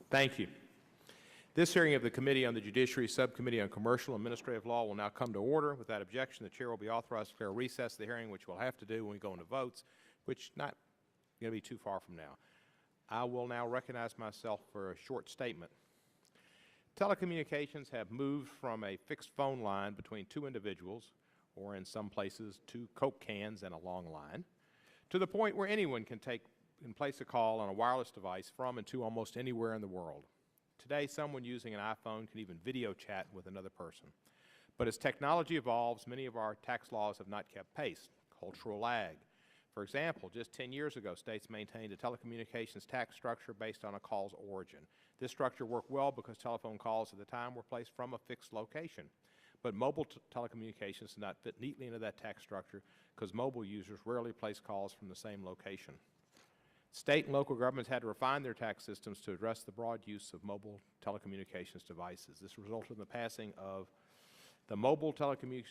Thank you. This hearing of the Committee on the Judiciary, Subcommittee on Commercial and Administrative Law will now come to order. Without objection, the Chair will be authorized to declare recess of the hearing, which we'll have to do when we go into votes, which not going to be too far from now. I will now recognize myself for a short statement. Telecommunications have moved from a fixed phone line between two individuals, or in some places, two Coke cans and a long line, to the point where anyone can place a call on a wireless device from and to almost anywhere in the world. Today, someone using an iPhone can even video chat with another person. But as technology evolves, many of our tax laws have not kept pace. Cultural lag. For example, just 10 years ago, states maintained a telecommunications tax structure based on a call's origin. This structure worked well because telephone calls at the time were placed from a fixed location. But mobile telecommunications did not fit neatly into that tax structure because mobile users rarely place calls from the same location. State and local governments had to refine their tax systems to address the broad use of mobile telecommunications devices. This resulted in the passing of the Mobile Telecommunications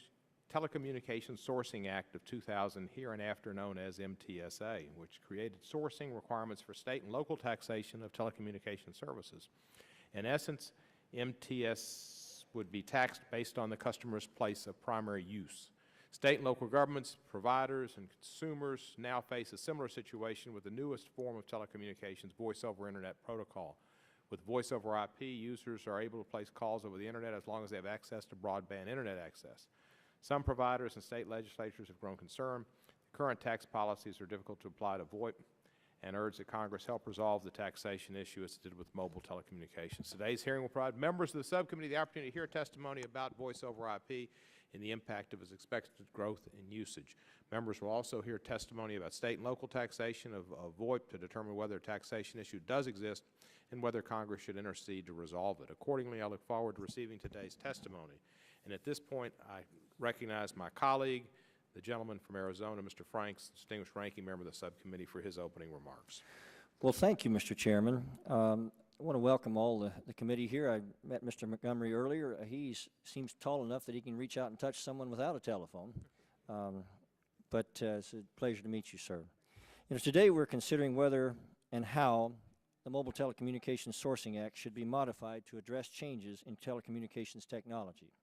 Sourcing Act of 2000, hereinafter known as MTSA, which created sourcing requirements for state and local taxation of telecommunication services. In essence, MTS would be taxed based on the customer's place of primary use. State and local governments, providers, and consumers now face a similar situation with the newest form of telecommunications, Voice over Internet Protocol. With Voice over IP, users are able to place calls over the Internet as long as they have access to broadband Internet access. Some providers and state legislatures have grown concerned. The current tax policies are difficult to apply to VoIP and urge that Congress help resolve the taxation issue as it did with mobile telecommunications. Today's hearing will provide members of the subcommittee the opportunity to hear testimony about Voice over IP and the impact of its expected growth and usage. Members will also hear testimony about state and local taxation of VoIP to determine whether a taxation issue does exist and whether Congress should intercede to resolve it. Accordingly, I look forward to receiving today's testimony. And at this point, I recognize my colleague, the gentleman from Arizona, Mr. Franks, distinguished ranking member of the subcommittee, for his opening remarks. Well, thank you, Mr. Chairman. I want to welcome all the committee here. I met Mr. Montgomery earlier. He seems tall enough that he can reach out and touch someone without a telephone. But it's a pleasure to meet you, sir. You know, today we're considering whether and how the Mobile Telecommunications Sourcing Act should be modified to address changes in telecommunications technology.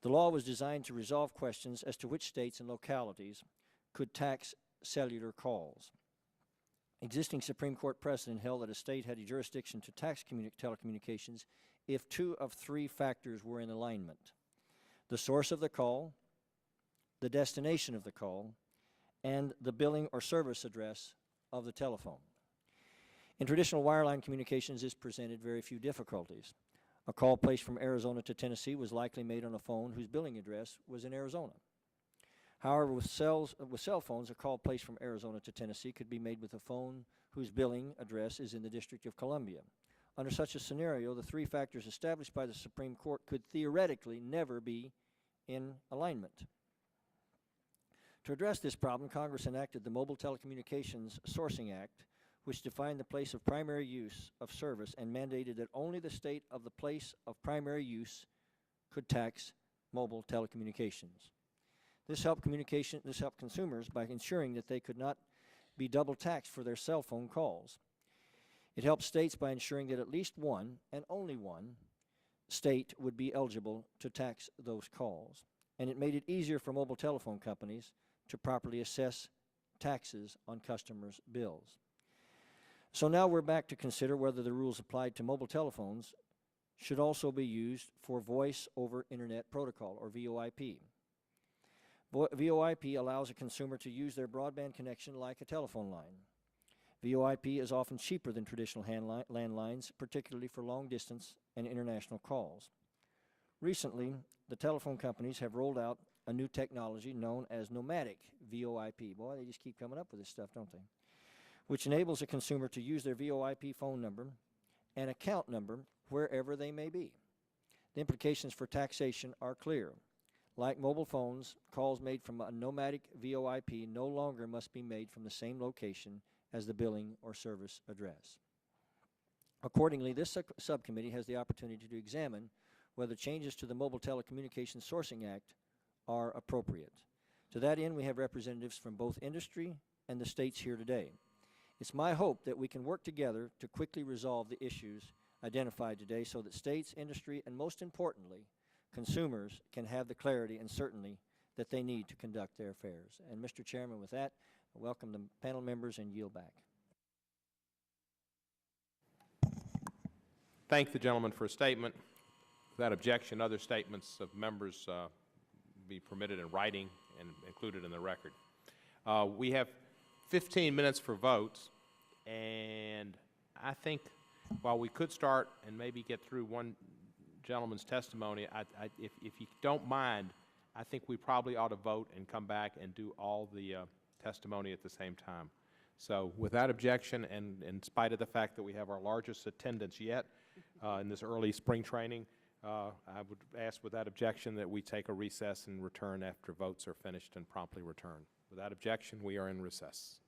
The law was designed to resolve questions as to which states and localities could tax cellular calls. Existing Supreme Court precedent held that a state had a jurisdiction to tax telecommunications if two of three factors were in alignment: the source of the call, the destination of the call, and the billing or service address of the telephone. In traditional wireline communications, this presented very few difficulties. A call placed from Arizona to Tennessee was likely made on a phone whose billing address was in Arizona. However, with cell phones, a call placed from Arizona to Tennessee could be made with a phone whose billing address is in the District of Columbia. Under such a scenario, the three factors established by the Supreme Court could theoretically never be in alignment. To address this problem, Congress enacted the Mobile Telecommunications Sourcing Act, which defined the place of primary use of service and mandated that only the state of the place of primary use could tax mobile telecommunications. This helped consumers by ensuring that they could not be double taxed for their cell phone calls. It helped states by ensuring that at least one, and only one, state would be eligible to tax those calls. And it made it easier for mobile telephone companies to properly assess taxes on customers' bills. So now we're back to consider whether the rules applied to mobile telephones should also be used for Voice over Internet Protocol, or VoIP. VoIP allows a consumer to use their broadband connection like a telephone line. VoIP is often cheaper than traditional landlines, particularly for long distance and international calls. Recently, the telephone companies have rolled out a new technology known as nomadic VoIP. Boy, they just keep coming up with this stuff, don't they? Which enables a consumer to use their VoIP phone number and account number wherever they may be. The implications for taxation are clear. Like mobile phones, calls made from a nomadic VoIP no longer must be made from the same location as the billing or service address. Accordingly, this subcommittee has the opportunity to examine whether changes to the Mobile Telecommunications Sourcing Act are appropriate. To that end, we have representatives from both industry and the states here today. It's my hope that we can work together to quickly resolve the issues identified today so that states, industry, and most importantly, consumers can have the clarity and certainty that they need to conduct their affairs. And Mr. Chairman, with that, I welcome the panel members and yield back. Thank the gentleman for a statement. Without objection, other statements of members be permitted in writing and included in the record. We have 15 minutes for votes, and I think while we could start and maybe get through one gentleman's testimony, if you don't mind, I think we probably ought to vote and come back and do all the testimony at the same time. So without objection, and in spite of the fact that we have our largest attendance yet in this early spring training, I would ask without objection that we take a recess and return after votes are finished and promptly return. Without objection, we are in recess.